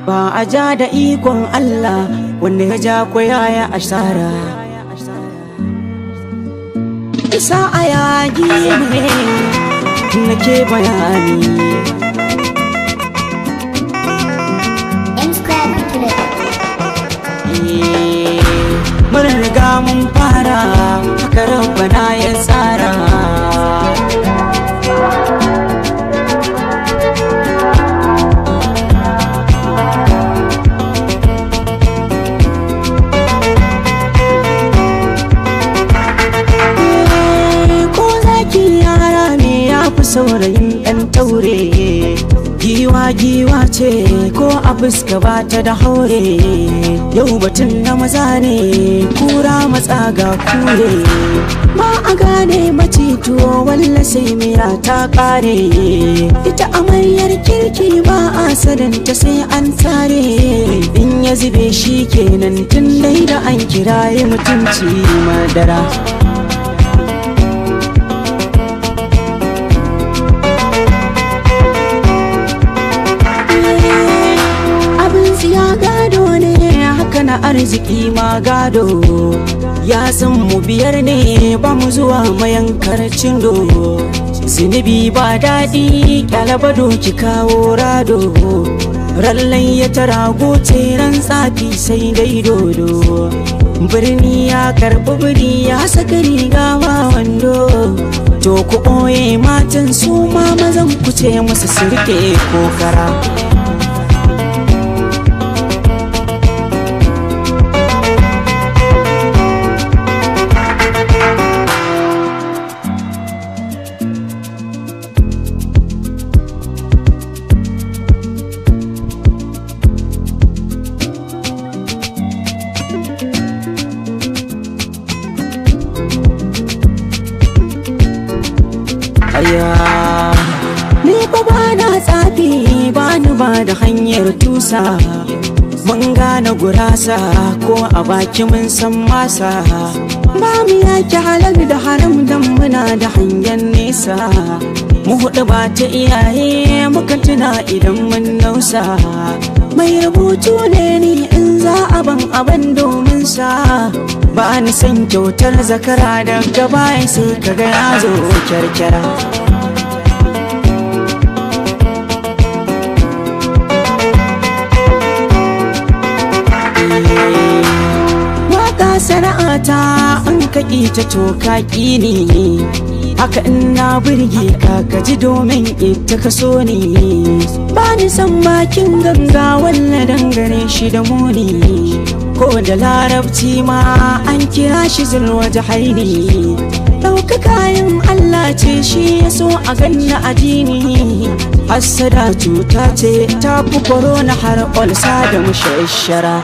ba a ja da ikon Allah wanda ya ja ko yaya asara. Isa a yagi ne nake bayani. Mun riga mun fara haka rabbana ya tsara. Saurayin ɗan taure giwa ce ko a fuska ba ta da haure. Yau batun na maza ne kura matsa ga kure. Ma a gane macituwo walla sai miya ta ƙare. Ita amaryar kirki ba a sadanta sai an tare. In ya zube shi kenan tun dai da an kiraye mutunci madara. Na arziki ma gado ya san mu biyar ne ba mu zuwa mayankar cindo. Zunubi ba daɗi ƙyalaba doki kawo rado. Rallan ya tara goce ran tsafi sai dai dodo. Birni ya karɓi biri ya saka riga ba wando. To ku ɓoye matan su ma mazan ku ce musu sirke kokara. Ni fa ba na tsafi ba ni ba da hanyar tusa. Mun gane gurasa ko a baki mun san masa. Ba mu yaki halal da haram dan muna da hangen nesa. Mu huɗu ba ta iyaye muka tuna idan mun nausa. Mai rubutu ne ni in za a ban domin sa. Ba ni san kyautar zakara daga baya sai kaga ya zo kyarkyara. Waka sana'ata an kaƙi ta toka ne. Haka ina burge ka ji domin ita ka so ne. Ba ni san bakin ganga walla dangane shi da muni. Ko da larabci ma an kira shi zulwaje haini. Ɗauka kayan Allah ce shi ya so a ganna addini. Hassada cuta ce ta fi korona har olsa da mushashara.